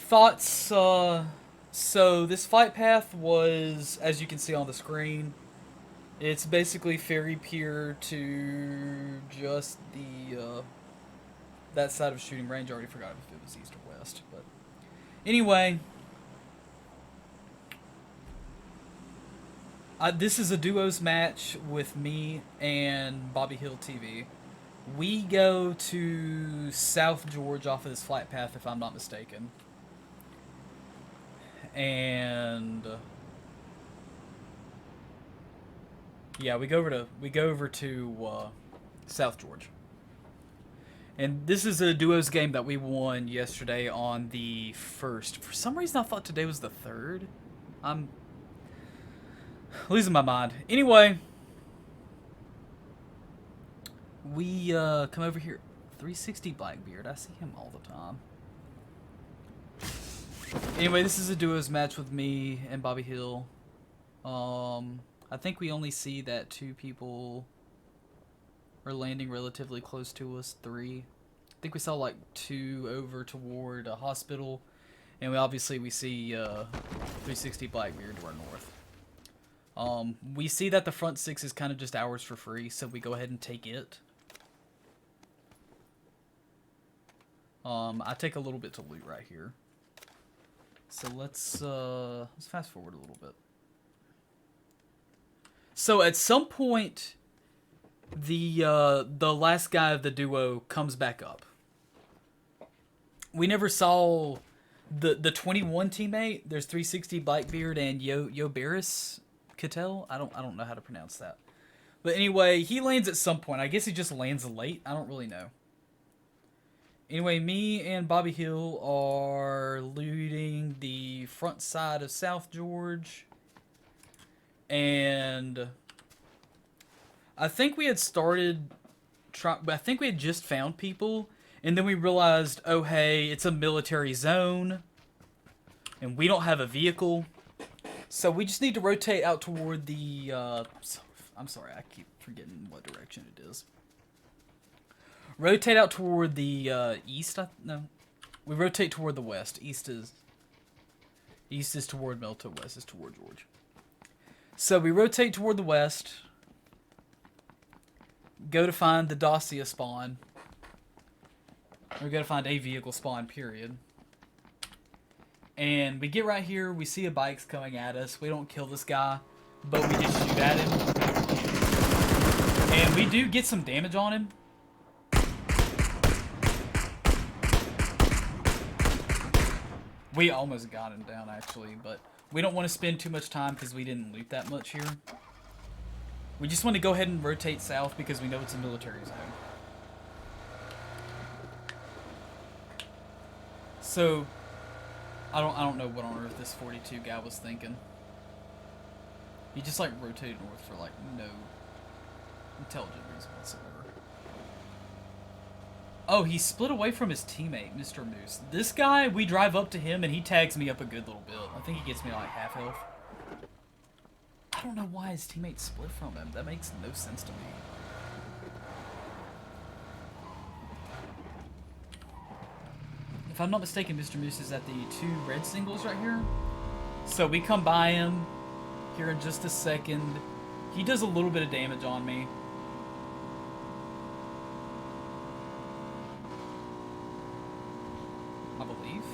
thoughts, so this flight path was, as you can see on the screen, it's basically ferry pier to just that side of shooting range. I already forgot if it was east or west, but anyway, this is a duos match with me and BobbyHillTV. We go to South George off of this flight path, if I'm not mistaken. And yeah, we go over to South George. And this is a duos game that we won yesterday on the 1st. For some reason, I thought today was the 3rd. I'm losing my mind. Anyway, we come over here. 360 Blackbeard. I see him all the time. Anyway, this is a duos match with me and Bobby Hill. I think we only see that 2 people are landing relatively close to us. 3. I think we saw like 2 over toward a hospital, and we see 360 Blackbeard to our north. We see that the front 6 is kind of just ours for free, so we go ahead and take it. I take a little bit to loot right here. So let's fast forward a little bit. So at some point, the last guy of the duo comes back up. We never saw the 21 teammate. There's 360 Blackbeard and Yo Barris Cattell. I don't know how to pronounce that. But anyway, he lands at some point. I guess he just lands late. I don't really know. Anyway, me and Bobby Hill are looting the front side of South George. And I think we had just found people. And then we realized, oh hey, it's a military zone. And we don't have a vehicle. So we just need to rotate out toward the... I'm sorry, I keep forgetting what direction it is. Rotate out toward the east. No, we rotate toward the west. East is toward Melto. West is toward George. So we rotate toward the west. Go to find the Dacia spawn. We go to find a vehicle spawn. Period. And we get right here. We see a bike's coming at us. We don't kill this guy, but we just shoot at him. And we do get some damage on him. We almost got him down, actually, but we don't want to spend too much time because we didn't loot that much here. We just want to go ahead and rotate south because we know it's a military zone. So, I don't know what on earth this 42 guy was thinking. He just, like, rotated north for, like, no intelligent reason whatsoever. Oh, he split away from his teammate, Mr. Moose. This guy, we drive up to him, and he tags me up a good little bit. I think he gets me, like, half health. I don't know why his teammate split from him. That makes no sense to me. If I'm not mistaken, Mr. Moose is at the 2 red singles right here. So we come by him here in just a second. He does a little bit of damage on me. I believe.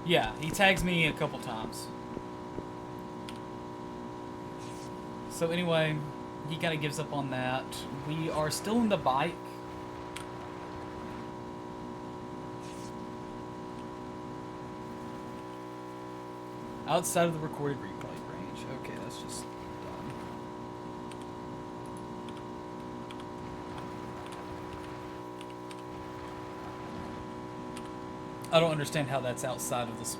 Yeah, he tags me a couple times. So anyway, he kind of gives up on that. We are still in the bike. Outside of the recorded replay range. Okay, that's just done. I don't understand how that's outside of this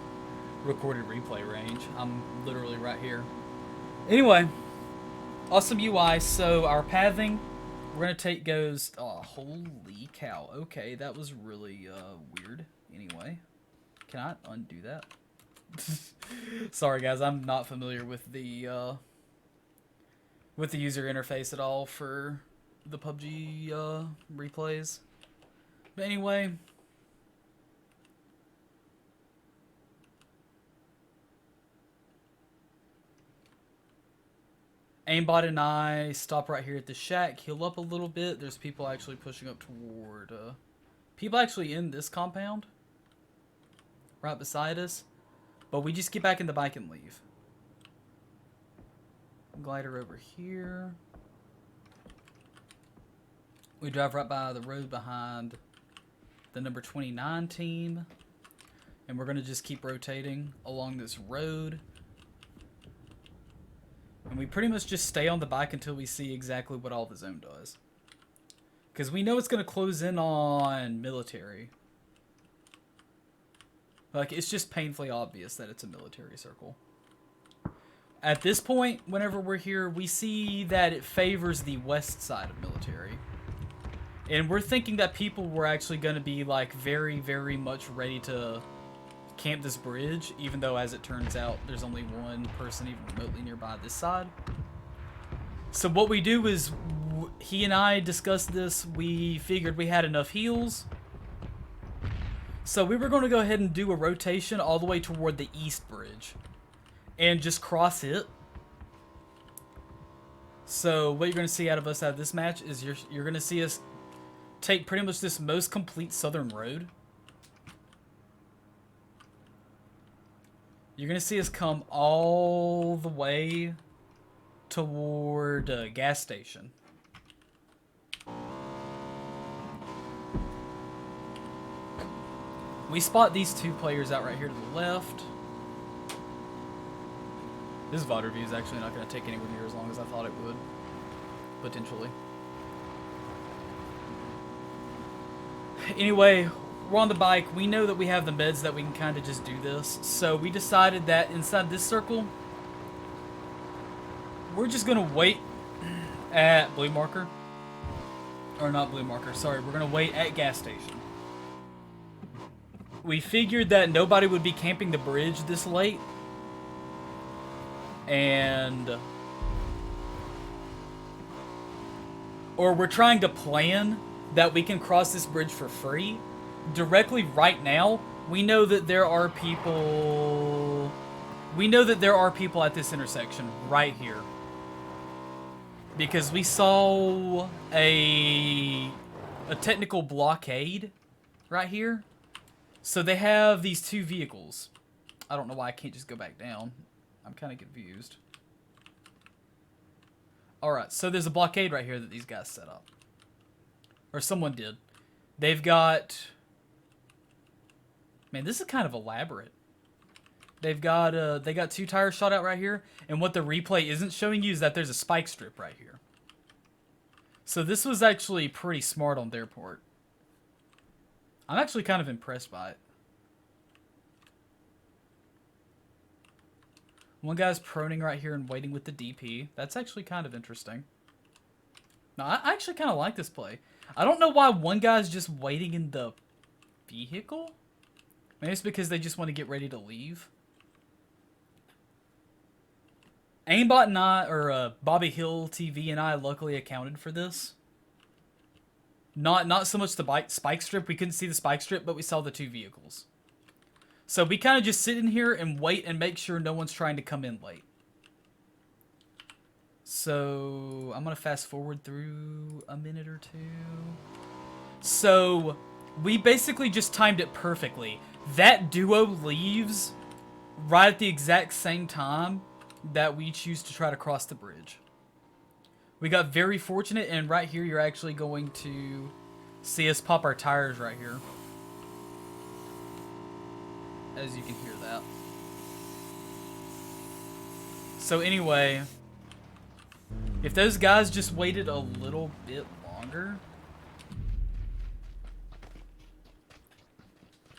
recorded replay range. I'm literally right here. Anyway, awesome UI. So our pathing, we're gonna take goes. Oh, holy cow! Okay, that was really weird. Anyway, can I undo that? Sorry guys, I'm not familiar with the user interface at all for the PUBG replays. But anyway, Aimbot and I stop right here at the shack, heal up a little bit. There's people actually pushing up toward... people actually in this compound. Right beside us. But we just get back in the bike and leave. Glider over here. We drive right by the road behind the number 29 team. And we're going to just keep rotating along this road. And we pretty much just stay on the bike until we see exactly what all the zone does. Because we know it's going to close in on military. Like, it's just painfully obvious that it's a military circle. At this point, whenever we're here, we see that it favors the west side of military. And we're thinking that people were actually going to be, like, very, very much ready to camp this bridge, even though, as it turns out, there's only one person even remotely nearby this side. So what we do is, he and I discussed this, we figured we had enough heals. So we were going to go ahead and do a rotation all the way toward the east bridge. And just cross it. So what you're going to see out of us out of this match is you're going to see us take pretty much this most complete southern road. You're going to see us come all the way toward a gas station. We spot these two players out right here to the left. This VOD review is actually not going to take anywhere near as long as I thought it would. Potentially. Anyway, we're on the bike. We know that we have the meds that we can kind of just do this. So we decided that inside this circle, we're just going to wait at blue marker. Or not blue marker, sorry. We're going to wait at gas station. We figured that nobody would be camping the bridge this late. Or we're trying to plan that we can cross this bridge for free. Directly right now, we know that there are people... We know that there are people at this intersection right here. Because we saw a technical blockade right here. So they have these two vehicles. I don't know why I can't just go back down. I'm kind of confused. Alright, so there's a blockade right here that these guys set up. Or someone did. They've got... Man, this is kind of elaborate. They got two tires shot out right here. And what the replay isn't showing you is that there's a spike strip right here. So this was actually pretty smart on their part. I'm actually kind of impressed by it. One guy's proning right here and waiting with the DP. That's actually kind of interesting. No, I actually kind of like this play. I don't know why one guy's just waiting in the vehicle. Maybe it's because they just want to get ready to leave. Aimbot and I, or BobbyHillTV and I, luckily accounted for this. Not so much the spike strip. We couldn't see the spike strip, but we saw the two vehicles. So we kind of just sit in here and wait and make sure no one's trying to come in late. So I'm going to fast forward through a minute or two. So we basically just timed it perfectly. That duo leaves right at the exact same time that we choose to try to cross the bridge. We got very fortunate, and right here you're actually going to see us pop our tires right here. As you can hear that. So anyway, if those guys just waited a little bit longer,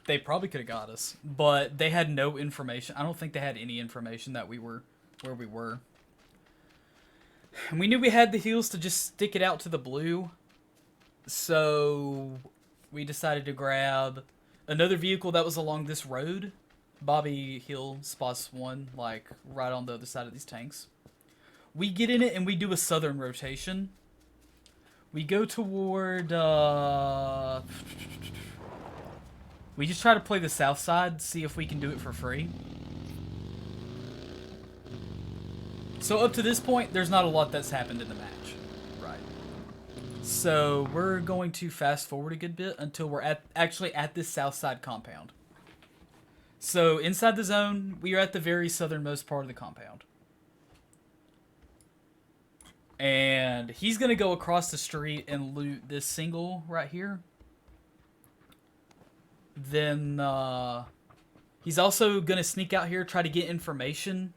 they probably could have got us. But they had no information. I don't think they had any information that we were where we were. And we knew we had the heals to just stick it out to the blue. So we decided to grab another vehicle that was along this road. Bobby Hill spots one, like, right on the other side of these tanks. We get in it and we do a southern rotation. We go toward, we just try to play the south side, see if we can do it for free. So up to this point, there's not a lot that's happened in the match. Right. So we're going to fast forward a good bit until we're actually at this south side compound. So inside the zone, we are at the very southernmost part of the compound. And he's going to go across the street and loot this single right here. Then he's also going to sneak out here, try to get information.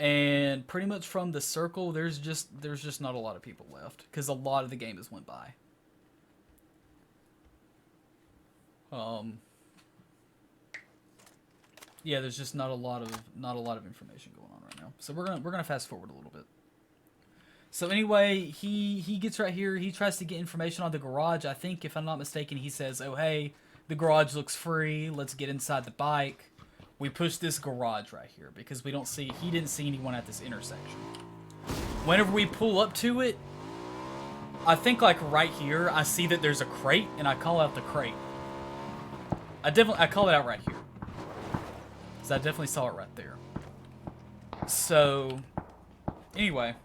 And pretty much from the circle, there's just not a lot of people left. Because a lot of the game has went by. Yeah, there's just not a lot of information going on right now. So we're gonna fast forward a little bit. So anyway, he gets right here. He tries to get information on the garage. I think, if I'm not mistaken, he says, "Oh hey, the garage looks free. Let's get inside the bike." We push this garage right here because he didn't see anyone at this intersection. Whenever we pull up to it, I think like right here, I see that there's a crate, and I call out the crate. I call it out right here. Because I definitely saw it right there. So, anyway.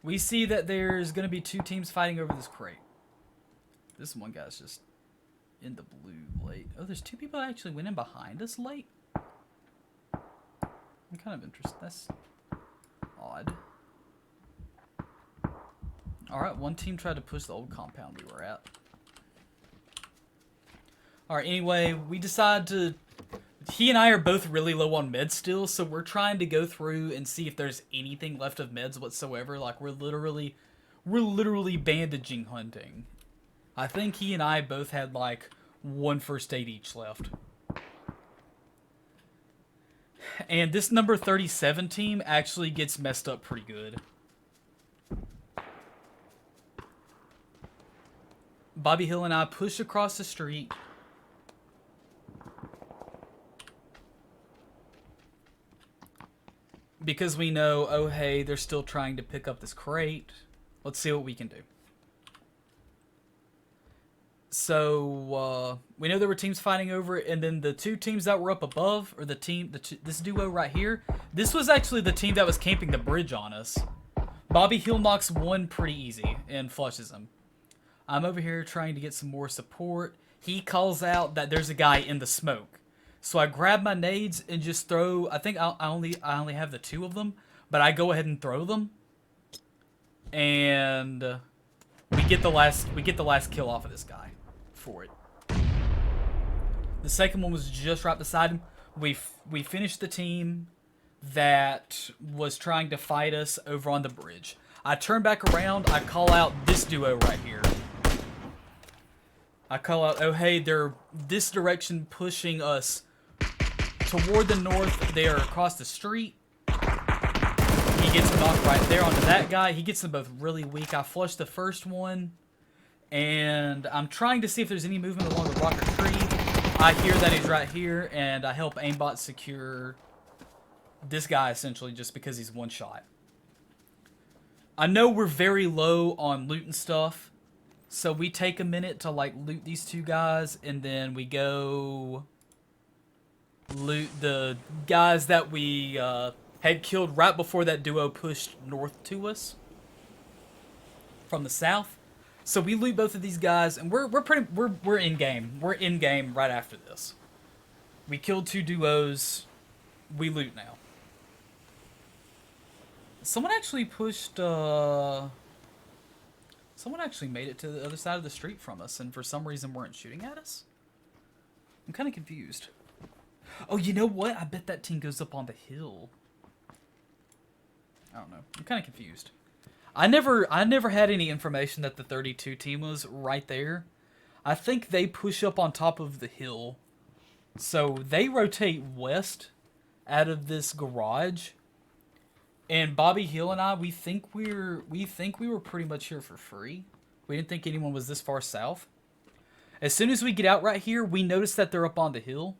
We see that there's going to be 2 teams fighting over this crate. This one guy's just in the blue late. Oh, there's 2 people that actually went in behind us late? I'm kind of interested. That's odd. Alright, one team tried to push the old compound we were at. Alright, anyway, we decide to... He and I are both really low on meds still, so we're trying to go through and see if there's anything left of meds whatsoever. Like, we're literally bandaging hunting. I think he and I both had, like, 1 first aid each left. And this number 37 team actually gets messed up pretty good. Bobby Hill and I push across the street. Because we know, oh hey, they're still trying to pick up this crate. Let's see what we can do. So, we know there were teams fighting over it, and then the 2 teams that were up above, or this duo right here, this was actually the team that was camping the bridge on us. Bobby Hill knocks 1 pretty easy and flushes him. I'm over here trying to get some more support. He calls out that there's a guy in the smoke. So I grab my nades and just throw. I think I only have the 2 of them, but I go ahead and throw them, and we get the last kill off of this guy for it. The second one was just right beside him. We finished the team that was trying to fight us over on the bridge. I turn back around. I call out this duo right here. I call out, oh hey, they're this direction pushing us toward the north. They are across the street. He gets knocked right there onto that guy. He gets them both really weak. I flush the first one, and I'm trying to see if there's any movement along the rock or tree. I hear that he's right here, and I help aimbot secure this guy, essentially, just because he's 1 shot. I know we're very low on loot and stuff, so we take a minute to, like, loot these 2 guys, and then we go loot the guys that we had killed right before that duo pushed north to us from the south. So we loot both of these guys, and we're in game. We're in game right after this. We killed 2 duos. We loot now. Someone actually pushed. Someone actually made it to the other side of the street from us, and for some reason weren't shooting at us. I'm kind of confused. Oh, you know what? I bet that team goes up on the hill. I don't know. I'm kind of confused. I never had any information that the 32 team was right there. I think they push up on top of the hill. So they rotate west out of this garage. And Bobby Hill and I, we think we were pretty much here for free. We didn't think anyone was this far south. As soon as we get out right here, we notice that they're up on the hill.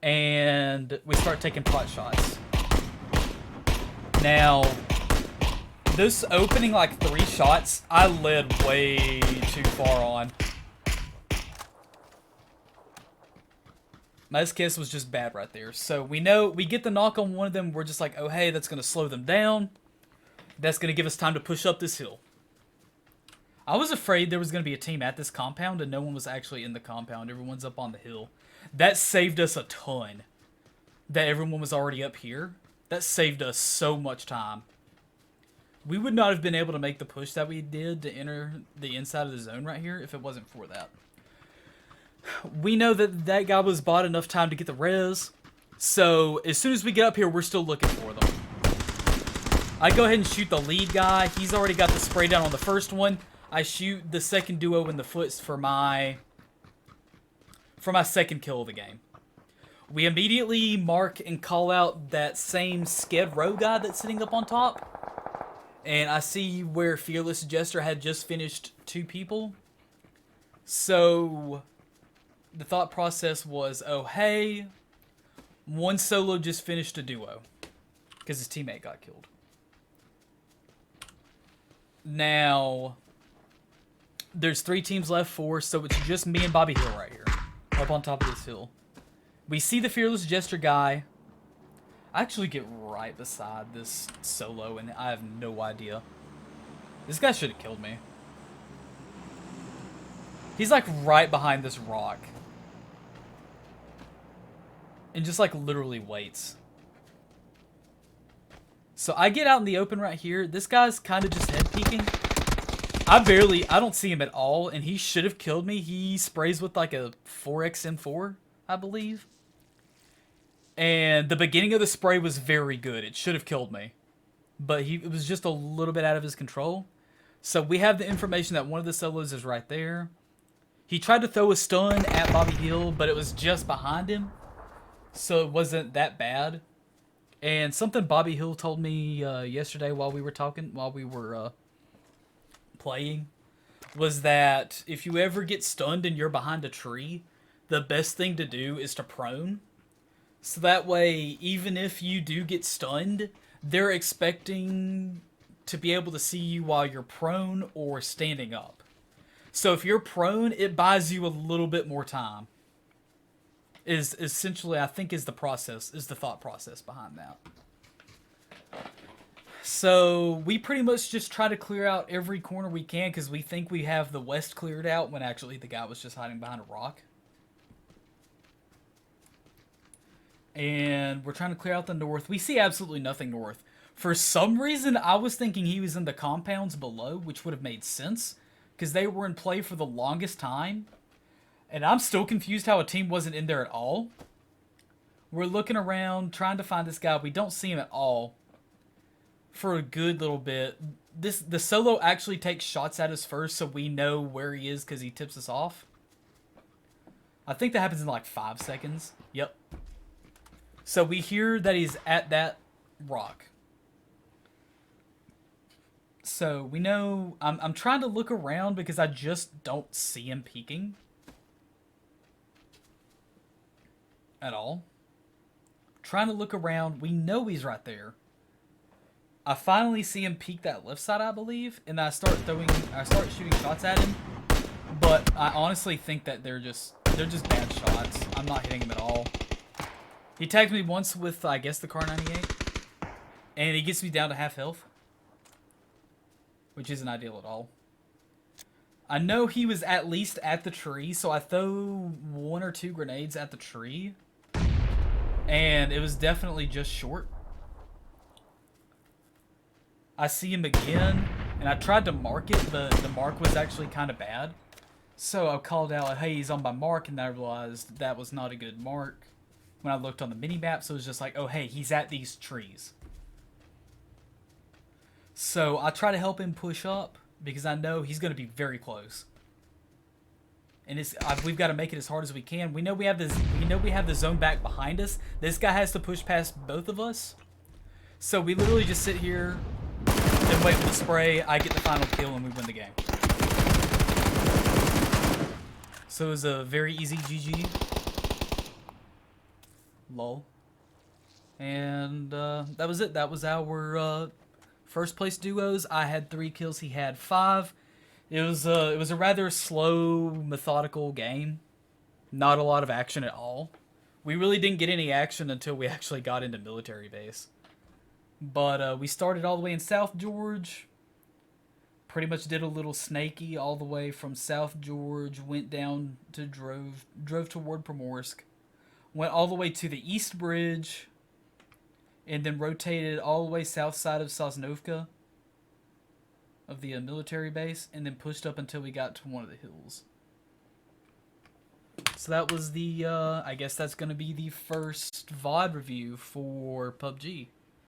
And we start taking pot shots. Now, this opening like 3 shots, I led way too far on. My SKS was just bad right there. So we know, we get the knock on one of them. We're just like, oh, hey, that's going to slow them down. That's going to give us time to push up this hill. I was afraid there was going to be a team at this compound, and no one was actually in the compound. Everyone's up on the hill. That saved us a ton. That everyone was already up here. That saved us so much time. We would not have been able to make the push that we did to enter the inside of the zone right here if it wasn't for that. We know that that guy was bought enough time to get the res. So as soon as we get up here, we're still looking for them. I go ahead and shoot the lead guy. He's already got the spray down on the first one. I shoot the second duo in the foot for my second kill of the game. We immediately mark and call out that same Sked Row guy that's sitting up on top. And I see where Fearless Jester had just finished 2 people. So the thought process was, oh hey, one solo just finished a duo. Because his teammate got killed. Now, there's 3 teams left, 4, so it's just me and Bobby Hill right here. Up on top of this hill. We see the Fearless Jester guy. I actually get right beside this solo, and I have no idea. This guy should have killed me. He's like right behind this rock. And just like literally waits. So I get out in the open right here. This guy's kind of just head peeking. I don't see him at all, and he should have killed me. He sprays with like a 4x M4, I believe. And the beginning of the spray was very good. It should have killed me. But it was just a little bit out of his control. So we have the information that one of the solos is right there. He tried to throw a stun at Bobby Hill, but it was just behind him. So it wasn't that bad. And something Bobby Hill told me yesterday while we were playing, was that if you ever get stunned and you're behind a tree, the best thing to do is to prone. So that way, even if you do get stunned, they're expecting to be able to see you while you're prone or standing up. So if you're prone, it buys you a little bit more time. Is essentially, I think, is the thought process behind that. So we pretty much just try to clear out every corner we can because we think we have the west cleared out when actually the guy was just hiding behind a rock. And we're trying to clear out the north. We see absolutely nothing north. For some reason, I was thinking he was in the compounds below, which would have made sense because they were in play for the longest time. And I'm still confused how a team wasn't in there at all. We're looking around, trying to find this guy. We don't see him at all for a good little bit. The solo actually takes shots at us first, so we know where he is because he tips us off. I think that happens in like 5 seconds. Yep. So we hear that he's at that rock. So we know... I'm trying to look around because I just don't see him peeking. At all. Trying to look around. We know he's right there. I finally see him peek that left side, I believe, and I start shooting shots at him. But I honestly think that they're just bad shots. I'm not hitting him at all. He tagged me once with, I guess, the Car 98, and he gets me down to half health, which isn't ideal at all. I know he was at least at the tree, so I throw 1 or 2 grenades at the tree. And it was definitely just short. I see him again, and I tried to mark it, but the mark was actually kind of bad. So I called out, hey, he's on my mark, and I realized that was not a good mark when I looked on the mini-map. So it was just like, oh, hey, he's at these trees. So I try to help him push up, because I know he's going to be very close. And we've got to make it as hard as we can. We know we have the zone back behind us. This guy has to push past both of us. So we literally just sit here and wait for the spray. I get the final kill and we win the game. So it was a very easy GG. Lol. And that was it. That was our first place duos. I had 3 kills. He had 5. It was a rather slow, methodical game. Not a lot of action at all, We really didn't get any action until we actually got into military base. But we started all the way in South George. Pretty much did a little snaky all the way from South George, went down to drove toward Primorsk, went all the way to the East Bridge, and then rotated all the way south side of Sosnovka, of the military base, and then pushed up until we got to one of the hills. So that was the, I guess that's going to be the first VOD review for PUBG.